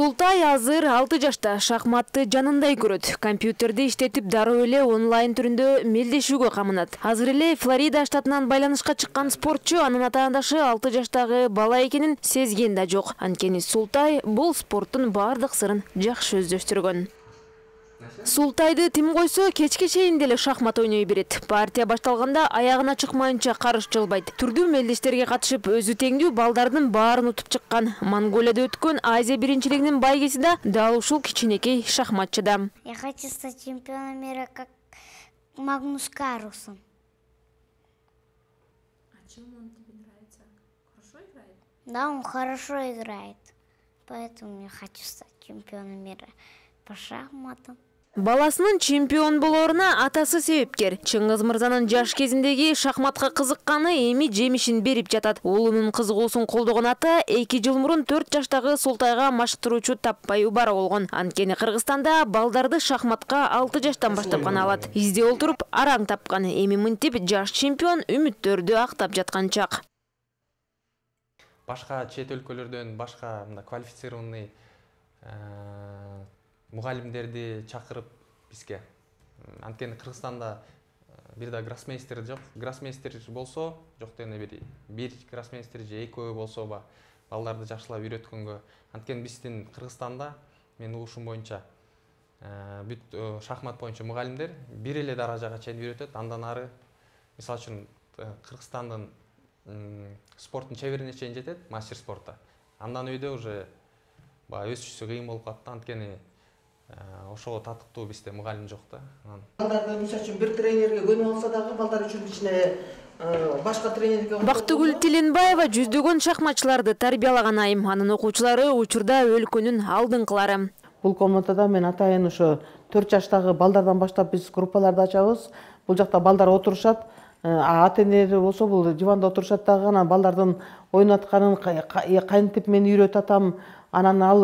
Султай азыр 6 жашта шахматты жанындай көрөт. Компьютерди иштетип дароо эле онлайн түрүндө мелдешүүгө камынат. Азыр эле Флорида штатынан байланышка чыккан спортчу анын атаандашы 6 жаштагы бала экенин сезген да жок. Анткени Султай бул спорттун бардык сырын жакшы өздөштүргөн. Султайды тим койсо кечке чейин деле шахмат ойной берет. Партия башталганда аягына чыкмайынча карыш жылбайт. Түрдүү мелдештерге катышып өзү теңдүү балдардын баарын утуп чыккан. Монголияда өткөн Азия биринчилигинин байгеси да дал ушул кичинекей шахматчыда. Я хочу стать чемпионом мира, как Магнус Карлсон. А чем он тебе нравится? Хорошо играет? Да, он хорошо играет. Поэтому я хочу стать чемпионом мира по шахматам. Баласынын чемпион болоруна атасы себепкер. Чыңгыз мырзанын жаш кезиндеги шахматка кызыкканы эми жемишин берип жатат. Уулунун кызыгуусун колдогон ата 2 жыл мурун 4 жаштагы Султайга машыктыруучу таппай убара болгон. Анткени Кыргызстанда балдарды шахматка 6 жаштан баштап гана алат. Изде олтуруп араң тапкан. Эми мынтип жаш чемпион үмүттөрдү актап жаткан чак. Башка чет өлкөлөрдөн башка квалифицированный мугалимдерди чакырып бизге. Анткени Кыргызстанда бир да гроссмейстер жок. Гроссмейстер болсо, жок дегенде бир гроссмейстер же экөө болсо балдарды жакшылап үйрөткөнгө. Анткени биздин Кыргызстанда мен угушум боюнча бүт шахмат боюнча мугалимдер бир эле даражага чейин үйрөтөт. Андан ары мисалы үчүн Кыргызстандын спорттун чеберине чейин жетет, мастер спорта. Андан өйдө уже өсүшү кыйын болуп калат. Анткени ошого татыктуу бизде мугалим жок да. Балдарды мисалы үчүн бир тренерге көнүп алса дагы балдар үчүн кичине башка тренерге. Бактыгүл Тиленбаева жүздөгөн шахматчыларды тарбиялаган айым. Анын окуучулары учурда өлкөнүн алдыңкылары. Бул комнатада мен атайын ошо 4 жаштагы балдардан баштап биз группаларды ачабыз. Бул жакта балдар отурушат. Ата-энелер болсо бул диванда отурушат дагы, анан балдардын ойнотканын кантип мен үйрөтүп атам. Анан ал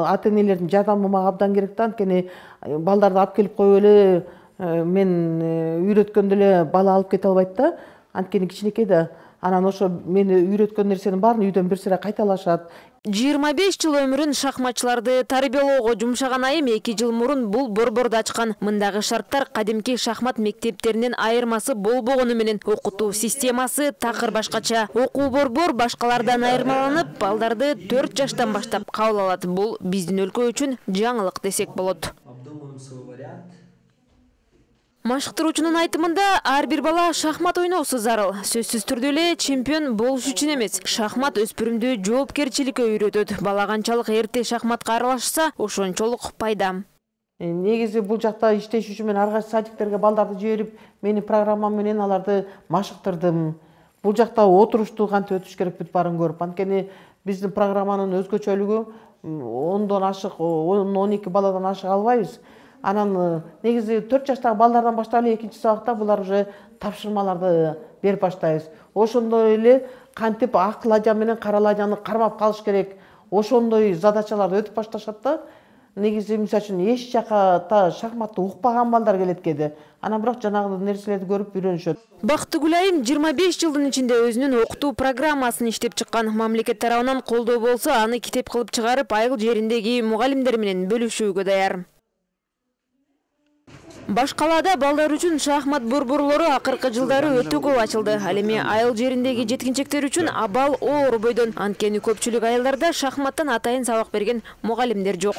ата-энелердин жардамы мага абдан керек да. Анткени балдарды алып келип коюп эле мен үйрөткөндө эле бала алып кете албайт да. Анткени кичинекей да. Анан ошо мени үйрөткөн нерсенин баарын үйдөн бир сыйра кайталашат. 25 жыл өмүрүн шахматчыларды тарбиялоого жумшаган айым 2 жыл мурун бул борборду ачкан. Мындагы шарттар кадимки шахмат мектептеринен айырмасы болбогону менен окутуу системасы такыр башкача. Окуу борбор башкалардан айырмаланып, балдарды 4 жаштан баштап кабыл алат. Бул биздин өлкө үчүн жаңылык десек болот. Машыктыруучунун айтымында ар бир бала шахмат ойносу зарыл. Сөзсүз түрдө эле чемпион болуш үчүн эмес, шахмат өспүрүмдү жоопкерчиликке үйрөтөт. Бала канчалык эрте шахматка аралашса, ошончолук пайда. Негизи бул жакта иштеш үчүн мен ар кайсы садиктерге балдарды жиберип, менин программам менен аларды машыктырдым. Бул жакта отурушту кантип өтүш керек бүт баарын көрүп. Анткени биздин программанын өзгөчөлүгү 10дон ашык, 10-12 баладан ашык албайбыз. Анан негизи 4 жаштагы балдардан баштап эле экинчи сабакта булар уже тапшырмаларды берип баштайбыз. Ошондой эле кантип ак ладжа менен кара ладжаны кармап калыш керек. Ошондой задачаларды өтүп башташат да. Негизи мисалы үчүн эч жака шахматты укпаган балдар келет кээде. Анан бирок жанагы нерселерди көрүп үйрөнүшөт. Бактыгүл айым 25 жылдын ичинде өзүнүн окутуу программасын иштеп чыккан. Мамлекет тарабынан колдоо болсо, аны китеп кылып чыгарып, айыл жериндеги мугалимдер менен бөлүшүүгө даяр. Башкалада балдар үчүн шахмат борборлору акыркы жылдары өтө көп ачылды. Ал эми айыл жериндеги жеткинчектер үчүн абал оор бойдон. Анткени көпчүлүк айылдарда шахматтан атайын сабак берген мугалимдер жок.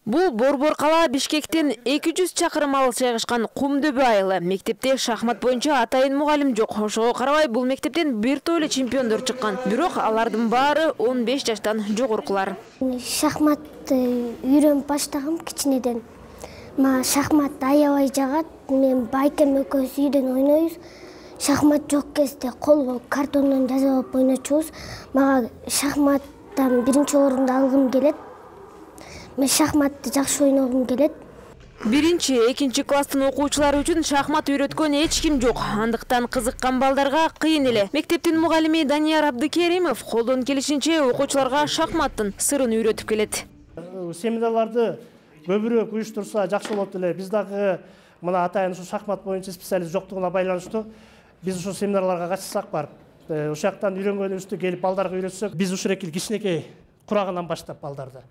Бул борбор кала Бишкектен 200 чакырым алыс жайгашкан Кумдөбө айылы. Мектепте шахмат боюнча атайын мугалим жок. Ошого карабай бул мектептен бир тойлы чемпиондор чыккан. Бирок алардын баары 15 жаштан жогоркулар. Шахматты үйрөнүп баштагам кичинеден. Шахмат аябай жагат. Мен байкем экөөбүз үйдөн ойнойбуз. Шахмат жок кезде колго картондон жазып ойночубуз. Мага шахматтан биринчи орунду алгым келет. Мен шахматты жакшы ойногум келет. Биринчи, экинчи класстын окуучулары үчүн шахмат үйрөткөн эч ким жок. Андыктан кызыккан балдарга кыйын эле. Мектептин мугалими Данияр Абдыкеримов колдон келишинче окуучуларга шахматтын сырын үйрөтүп келет. Семинарларды көбүрөөк уюштурса жакшы болот эле. Биз дагы мына атайын ушу шахмат боюнча специалист жоктугуна байланыштуу биз ушул семинарларга катышсак барып, ошол жактан үйрөнгөнүбүздү келип балдарга үйрөтсөк, биз ушул кичинекей курагынан баштап балдарды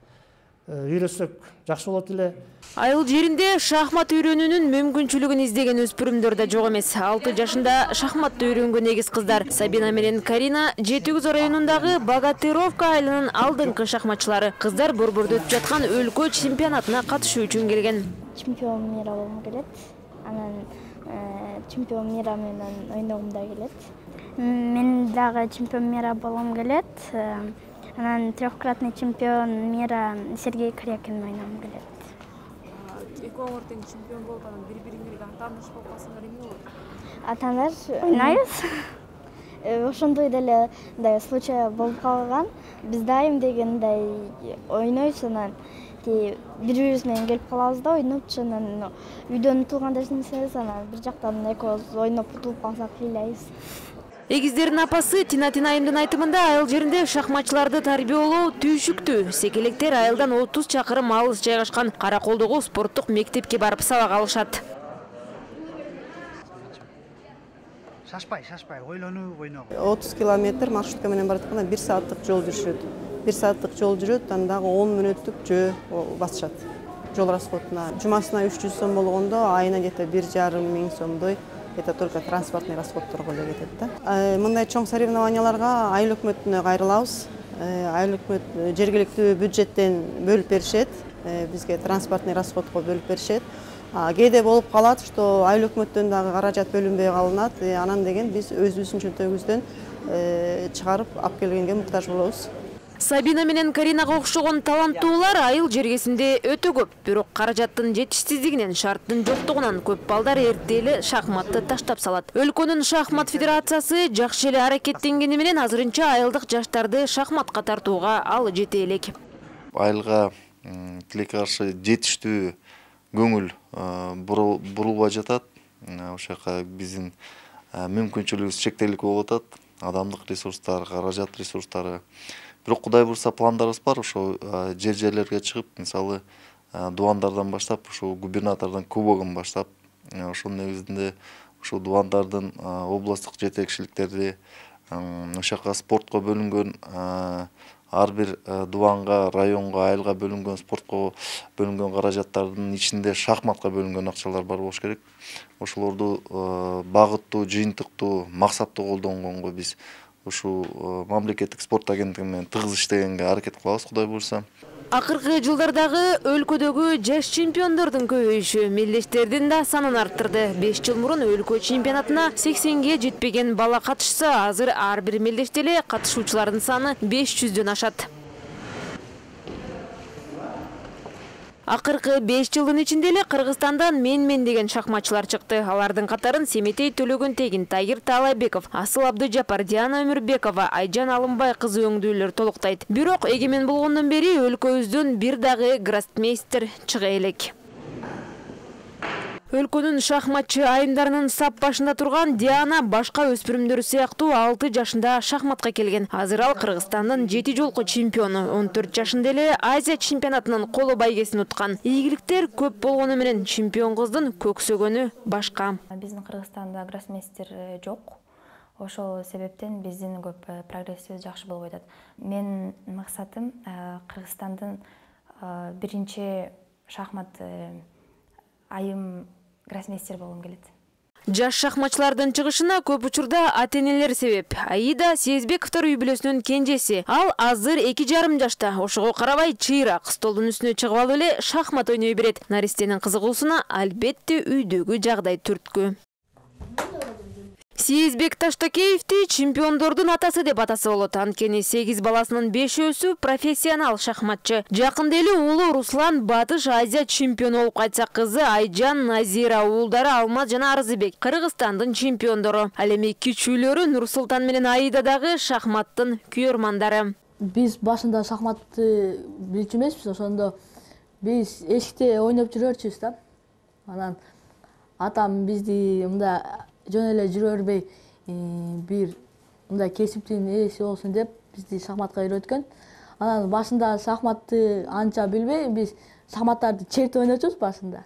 үйрөтсөк жакшы болот эле. Айыл жеринде шахмат үйрөнүүнүн мүмкүнчүлүгүн издеген өспүрүмдөр да жок эмес. 6 жашында шахматты үйрөнгөн эгиз кыздар Сабина менен Карина Жетигүз районундагы Богатыровка айылынын алдыңкы шахматчылары. Кыздар борбордо өтүп жаткан өлкө чемпионатына катышуу үчүн келген. Чемпион мира болгум келет. Анан чемпион мира менен ойногум да келет. Мен дагы чемпион мира болгум келет. Анан трехкратный чемпион мира Сергей Корякин ойногум келет. Экөө тең чемпион болуп анан бири-бириңерге атаныш болуп калсаңар эмне болот? Атаныш ойнайбыз. Ошондой деле мындай случай болуп калган. Биз дайым дегендей ойнойбуз, анан бири-бирибиз менен келип калабыз да ойноп, анан үйдөн утулганда эчнесебиз, анан бир жактан экөөбүз ойноп утулуп калсак ыйлайбыз. Эгиздердин апасы Тина айымдын айтымында айыл жеринде шахматчыларды тарбиялоо түйшүктүү. Секелектер айылдан 30 чакырым алыс жайгашкан Караколдогу спорттук мектепке барып сабак алышат. Шашпай, ойлонуу, ойноо. 30 километр маршрутка менен баратканда 1 сааттык жол жүрүшөт. 1 сааттык жол жүрөт, андагы 10 мүнөттүк жөө басышат. Жол расходуна. Жумасына 300 сом болгондо айына где-то 1,5 миң сомдой это только транспортный расходторго эле кетет да. Мындай чоң соревнованияларга айыл өкмөтүнө кайрылабыз. Айыл өкмөт жергиликтүү бюджеттен бөлүп беришет. Бизге транспортный расходко бөлүп беришет. Кээде болуп калат, что айыл өкмөттөн дагы каражат бөлүнбөй калынат. Анан деген биз өзүбүздүн чөнтөгүбүздөн чыгарып алып келгенге муктаж болобуз. Сабина менен Каринага окшогон таланттуулар айыл жергесинде өтө көп. Бирок каражаттын жетишсиздигинен, шарттын жоктугунан көп балдар эртели шахматты таштап салат. Өлкөнүн шахмат федерациясы жакшы эле аракеттенгени менен азырынча айылдык жаштарды шахматка тартууга ал жете элек. Айылга тилекке каршы жетиштүү көңүл бурулбай жатат. Ошол жака биздин мүмкүнчүлүгүбүз чектелик болуп атат. Адамдык ресурстар, каражат ресурстары. Бирок Кудай бурса пландарыбыз бар, ошо жерлерге чыгып, мисалы дубандардан баштап, ошо губернатордун кубогун баштап, ошонун негизинде ошо дубандардын областтык жетекчиликтерди, ошол жака спортко бөлүнгөн ар бир дубанга, районго, айылга бөлүнгөн спортко бөлүнгөн каражаттардын ичинде шахматка бөлүнгөн акчалар бар болуш керек. Ошолорду багыттуу, жыйынтыктуу, максаттуу колдонгонго биз ушул мамлекеттик спорт агенттиги менен тыгыз иштегенге аракет кылабыз, Кудай буйрса. Акыркы жылдардагы өлкөдөгү жаш чемпиондордун көбөйүшү мелдештердин да санын арттырды. 5 жыл мурун өлкө чемпионатына 80ге жетпеген бала катышса, азыр ар бир мелдеште эле катышуучулардын саны 500дөн ашат. Акыркы 5 жылдын ичинде эле Кыргызстандан мен деген шахматчылар чыкты. Алардын катарын Семетей Төлөгөнтегин, Тагир Таалайбеков, Асыл Абдыжапар, Диана Өмүрбекова, Айжан Алымбай кызы өңдүүлөр толуктайт. Бирок эгемен болгондон бери өлкөбүздөн бир дагы гроссмейстер чыга элек. Өлкөнүн шахматчы айымдарынын сап башында турган Диана башка өспүрүмдөр сыяктуу 6 жашында шахматка келген. Азыр ал Кыргызстандын 7 жолку чемпиону. 14 жашында эле Азия чемпионатынын коло байгесин уткан. Ийгиликтер көп болгону менен чемпион кыздын көксөгөнү башка. Биздин Кыргызстанда гроссмейстер жок. Ошол себептен биздин көп прогрессибиз жакшы болбой атат. Мен максатым Кыргызстандын биринчи шахмат айым гроссмейстер болгум келет. Жаш шахматчылардын чыгышына көп учурда ата-энелер себеп. Аида Сезбековдор үй бүлөсүнүн кенжеси. Ал азыр 2,5 жашта. Ошого карабай чыйрак столдун үстүнө чыгып алып эле шахмат ойной берет. Наристенин кызыгуусуна албетте үйдөгү жагдай түрткү. Сезбек Таштакеевди чемпиондордун атасы деп атасы болот. Анткени 8 баласынын 5-өсү профессионал шахматчы. Жакында эле уулу Руслан Батыш Азия чемпиону болуп кайтса, кызы Айжан, Назира, уулдары Алмаз жана Арызбек Кыргызстандын чемпиондору. Ал эми кичүүлөрү Нурсултан менен Аида дагы шахматтын күйөрмандары. Биз башында шахматты билчү эмеспиз, ошондо биз эшикте ойноп жүрөрчүбүз да. Анан атам бизди мындай жөн эле жүрө бербей, бир мындай кесиптин ээси болсун деп бизди шахматка үйрөткөн. Анан башында шахматты анча билбей, биз шахматтарды чертип ойночубуз башында.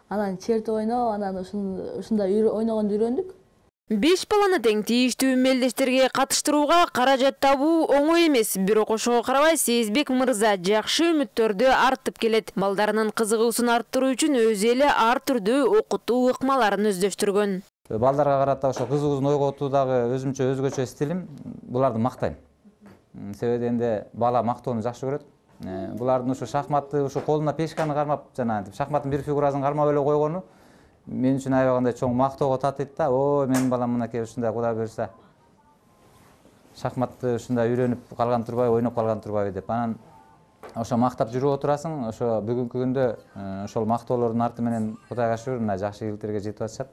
Анан чертип ойноп, анан ушундай ойногонду үйрөндүк. 5 баланы тең тийиштүү мелдештерге катыштырууга каражат табуу оңой эмес. Бирок ошого карабай Сезбек мырза жакшы үмүттөрдү артып келет. Балдарынын кызыгуусун арттыруу үчүн өзү эле ар түрдүү окутуу ыкмаларын өздөштүргөн. Балдарга карата ошо кызыгуусун ойготуудагы өзгөчө стилим буларды мактайм. Себеби энди бала мактоону жакшы көрөт. Булардын ушу шахматты ушу колуна пешканы кармап, жана шахматтын бир фигурасын кармап эле койгону мен үчүн аябагандай чоң мактоого татыйт да. Ой, менин балам мынакей ушундай Кудай буйрса шахматты ушундай үйрөнүп калган турбайбы, ойноп калган турбайбы деп. Анан ошо мактап жүрүп отурасың. Ошо бүгүнкү күндө ошол мактоолордун арты менен Кудайга шүгүр мына жакшы ийгиликтерге жетип атышат.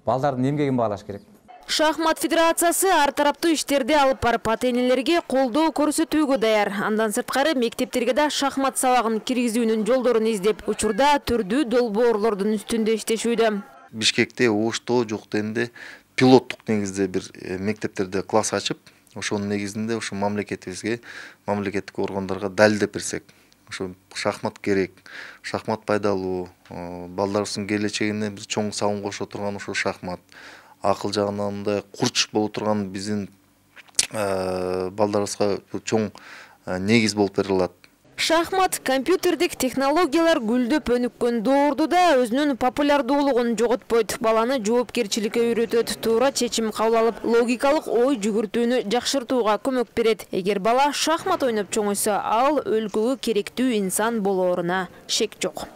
Балдардын эмгегин баалаш керек. Шахмат федерациясы ар тараптуу иштерди алып барып ата-энелерге колдоо көрсөтүүгө даяр. Андан сырткары мектептерге да шахмат сабагын киргизүүнүн жолдорун издеп, учурда түрдүү долбоорлордун үстүндө иштешүүдө. Бишкекте, Ошто жок дегенде пилоттук негизде бир мектептерде класс ачып, ошонун негизинде ошо мамлекетибизге, мамлекеттик органдарга далилдеп берсек, ошо шахмат керек, шахмат пайдалуу, балдарыбыздын келечегине биз чоң салым кошо турган ошо шахмат. Акыл жагынан мындай курч боло турган биздин балдарыбызга чоң негиз болуп бере алат. Шахмат, компьютердик технологиялар гүлдөп өнүккөн доордо да өзүнүн популярдуулугун жоготпойт. Баланы жоопкерчиликке үйрөтөт, туура чечим кабыл алып, логикалык ой жүгүртүүнү жакшыртууга көмөк берет. Эгер бала шахмат ойноп чоңойсо, ал өлкөгө керектүү инсан болооруна шек жок.